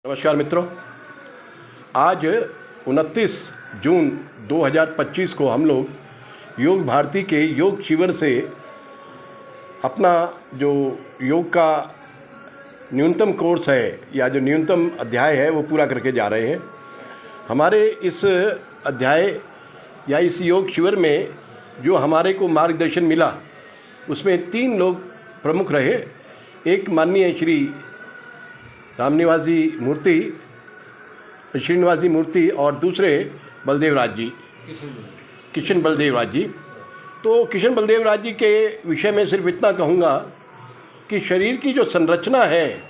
नमस्कार मित्रों, आज 29 जून 2025 को हम लोग योग भारती के योग शिविर से अपना जो योग का न्यूनतम कोर्स है या जो न्यूनतम अध्याय है वो पूरा करके जा रहे हैं। हमारे इस अध्याय या इस योग शिविर में जो हमारे को मार्गदर्शन मिला उसमें 3 लोग प्रमुख रहे। एक माननीय श्री श्रीनिवासी मूर्ति और दूसरे बलदेव राज जी, किशन बलदेव राज जी। तो किशन बलदेव राज जी के विषय में सिर्फ इतना कहूँगा कि शरीर की जो संरचना है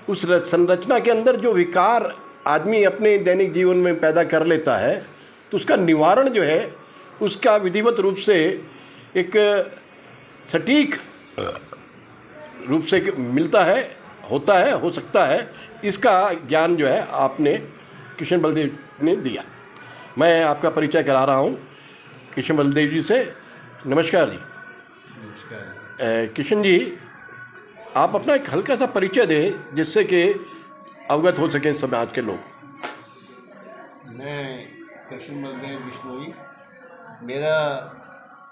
उस संरचना के अंदर जो विकार आदमी अपने दैनिक जीवन में पैदा कर लेता है तो उसका निवारण जो है उसका विधिवत रूप से एक सटीक रूप से मिलता है, होता है, हो सकता है। इसका ज्ञान जो है आपने किशन बलदेव ने दिया। मैं आपका परिचय करा रहा हूँ किशन बलदेव जी से। नमस्कार जी। नमस्कार। किशन जी, आप अपना एक हल्का सा परिचय दें जिससे कि अवगत हो सकें समाज के लोग। मैं किशन बलदेव बिश्नोई। मेरा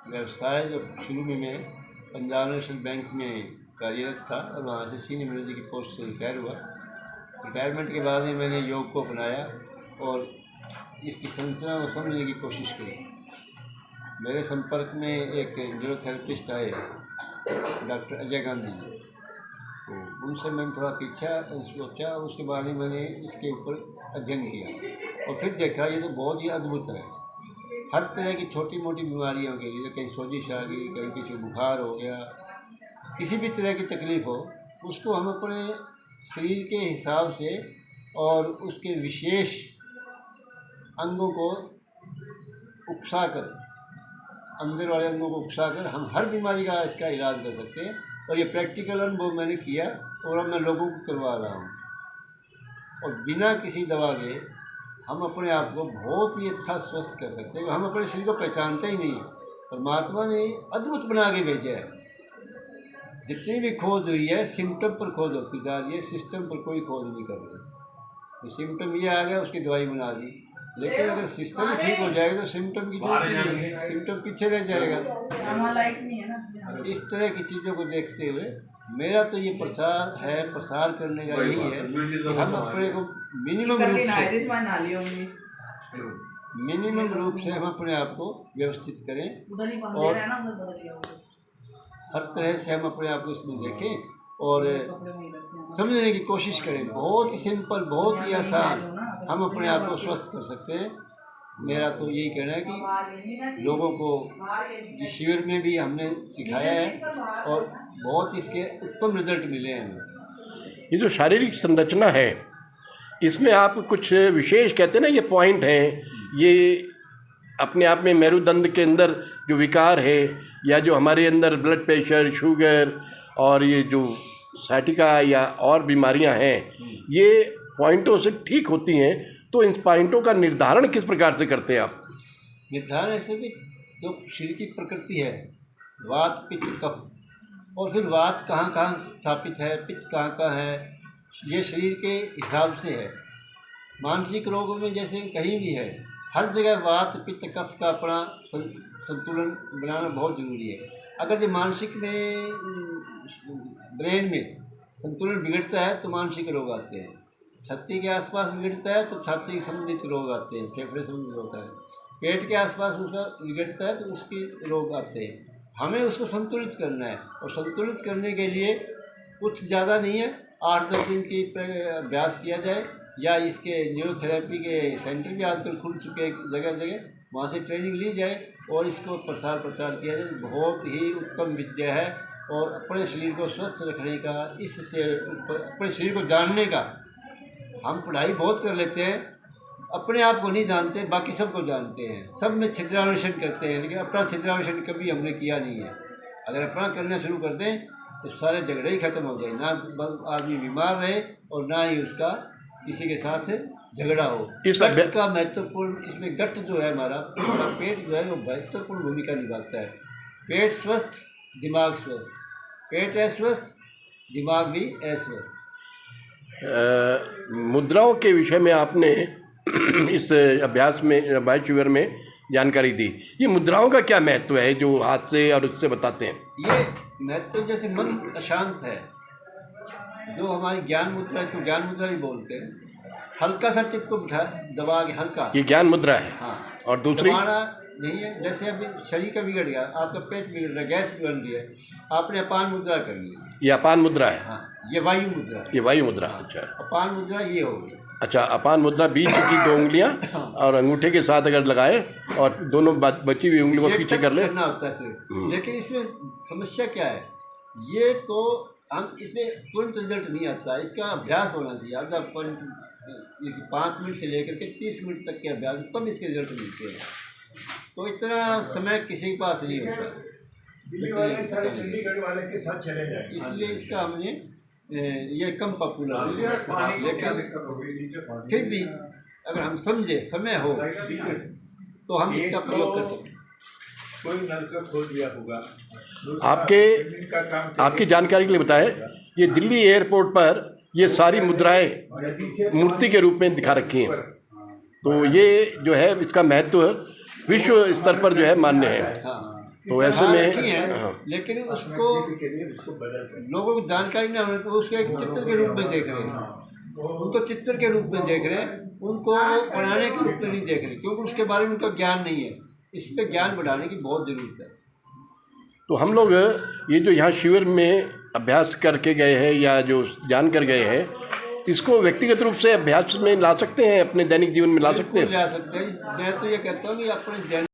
व्यवसाय जो शुरू में मैं पंजाब नेशनल बैंक में कार्यरत था और वहाँ से सीनियर मैनेजर की पोस्ट से रिटायर हुआ। रिटायरमेंट के बाद ही मैंने योग को अपनाया और इसकी संरचना को समझने की कोशिश की। मेरे संपर्क में एक न्यूरोथेरेपिस्ट आए, डॉक्टर अजय गांधी जी। तो उनसे मैंने थोड़ा सोचा, उसके बाद ही मैंने इसके ऊपर अध्ययन किया और फिर देखा ये तो बहुत ही अद्भुत है। हर तरह की छोटी मोटी बीमारियों के लिए, कहीं सोजिश आ गई, कहीं किसी बुखार हो गया, किसी भी तरह की तकलीफ़ हो, उसको हम अपने शरीर के हिसाब से और उसके विशेष अंगों को उकसाकर, अंदर वाले अंगों को उकसाकर हम हर बीमारी का इसका इलाज कर सकते हैं। और ये प्रैक्टिकल अनुभव मैंने किया और अब मैं लोगों को करवा रहा हूँ। और बिना किसी दवा के हम अपने आप को बहुत ही अच्छा स्वस्थ कर सकते हैं। हम अपने शरीर को पहचानते ही नहीं। परमात्मा ने अद्भुत बना के भेजा है। जितनी भी खोज हुई है सिम्टम पर खोज होती जा रही है, सिस्टम पर कोई खोज नहीं कर रही। सिम्टम ये आ गया, उसकी दवाई बना दी, लेकिन अगर सिस्टम ठीक हो जाएगा तो सिम्टम की जरूरत नहीं है, सिम्टम पीछे रह जाएगा। इस तरह की चीज़ों को देखते हुए मेरा तो ये प्रसार करने का यही है कि हम अपने को मिनिमम रूप से हम अपने आप को व्यवस्थित करें और हर तरह से हम अपने आप को इसमें देखें और समझने की कोशिश करें। बहुत ही सिंपल, बहुत ही आसान हम अपने आप को स्वस्थ कर सकते हैं। मेरा तो यही कहना है कि लोगों को इस शिविर में भी हमने सिखाया है और बहुत इसके उत्तम रिजल्ट मिले हैं। ये जो शारीरिक संरचना है इसमें आप कुछ विशेष कहते हैं ना, ये पॉइंट हैं, ये अपने आप में मेरुदंड के अंदर जो विकार है या जो हमारे अंदर ब्लड प्रेशर, शुगर और ये जो साइटिका या और बीमारियां हैं, ये पॉइंटों से ठीक होती हैं। तो इन पॉइंटों का निर्धारण किस प्रकार से करते हैं आप? निर्धारण ऐसे कि जो शरीर की प्रकृति है, वात, पित्त, कफ, और फिर वात कहाँ कहाँ स्थापित है, पित्त कहाँ कहाँ है, ये शरीर के हिसाब से है। मानसिक रोगों में जैसे कहीं भी है, हर जगह वात, पित्त, कफ का अपना संतुलन बनाना बहुत ज़रूरी है। अगर जो मानसिक में, ब्रेन में संतुलन बिगड़ता है तो मानसिक रोग आते हैं। छाती के आसपास बिगड़ता है तो छाती संबंधित रोग आते हैं, फेफड़े संबंधित होता है। पेट के आसपास उसका बिगड़ता है तो उसके रोग आते हैं। हमें उसको संतुलित करना है और संतुलित करने के लिए कुछ ज़्यादा नहीं है, 8-10 दिन की अभ्यास किया जाए या इसके न्यूरोथेरेपी के सेंटर भी आजकल खुल चुके हैं जगह जगह, वहाँ से ट्रेनिंग ली जाए और इसको प्रसार किया जाए। बहुत ही उत्तम विद्या है और अपने शरीर को स्वस्थ रखने का, इससे अपने शरीर को जानने का, हम पढ़ाई बहुत कर लेते हैं, अपने आप को नहीं जानते, बाकी सबको जानते हैं। सब में छिद्रान्वेषण करते हैं, लेकिन अपना छिद्रान्वेषण कभी हमने किया नहीं है। अगर अपना करना शुरू कर दें तो सारे झगड़े ही ख़त्म हो जाए, ना आदमी बीमार रहे और ना ही उसका किसी के साथ झगड़ा हो। गट का महत्वपूर्ण, इसमें गट जो है हमारा पेट जो है वो महत्वपूर्ण भूमिका निभाता है। पेट स्वस्थ, दिमाग स्वस्थ, पेट अस्वस्थ, दिमाग भी अस्वस्थ। मुद्राओं के विषय में आपने इस अभ्यास शिविर में जानकारी दी। ये मुद्राओं का क्या महत्व है जो हाथ से और उससे बताते हैं? ये महत्व जैसे मन अशांत है, जो हमारी ज्ञान मुद्रा, इसको ज्ञान मुद्रा भी बोलते हैं, हल्का सा टिप को बिठा दबा के हल्का, ये ज्ञान मुद्रा है। हाँ। और दूसरी दबाना नहीं है। जैसे अभी शरीर का बिगड़ गया, आपका पेट बिगड़ रहा है, गैस बन रही है, आपने अपान मुद्रा कर ली। ये अपान मुद्रा है। हाँ, ये वायु मुद्रा है। ये वायु मुद्रा। अच्छा, अपान मुद्रा ये हो गई। अच्छा, अपान मुद्रा बीच की 2 उंगलियां और अंगूठे के साथ अगर लगाए और दोनों बची हुई उंगलियों को पीछे कर ले, करना होता है सिर्फ। लेकिन इसमें समस्या क्या है, ये तो हम इसमें तुरंत रिजल्ट नहीं आता, इसका अभ्यास होना चाहिए। अगर अपन 5 मिनट से लेकर के 30 मिनट तक के अभ्यास, तब इसके रिजल्ट मिलते हैं। तो इतना समय किसी के पास नहीं होता, चंडीगढ़ वाले के साथ चले जाए, इसलिए इसका हमने ये कम पॉपुलर है। लेकिन फिर भी अगर हम समझे, समय हो, तो हम इसका प्रयोग कर सकते हैं। कोई नलका खोल दिया होगा। आपकी जानकारी के लिए बताएं, ये दिल्ली एयरपोर्ट पर ये सारी मुद्राएं मूर्ति के रूप में दिखा रखी हैं। तो ये जो है इसका महत्व विश्व स्तर पर जो है मान्य है। हाँ, तो ऐसे में हाँ। लेकिन उसको लोगों को जानकारी ना होने, तो उसके एक चित्र के रूप में देख रहे हैं, उनको चित्र के रूप में देख रहे हैं, उनको बनाने के रूप में नहीं देख रहे, क्योंकि उसके बारे में उनका ज्ञान नहीं है। इस पर ज्ञान बढ़ाने की बहुत ज़रूरत है। तो हम लोग ये जो यहाँ शिविर में अभ्यास करके गए हैं या जो जान कर गए हैं, इसको व्यक्तिगत रूप से अभ्यास में ला सकते हैं, अपने दैनिक जीवन में ला सकते हैं। ला सकते हैं। मैं तो ये कहता हूँ कि अपने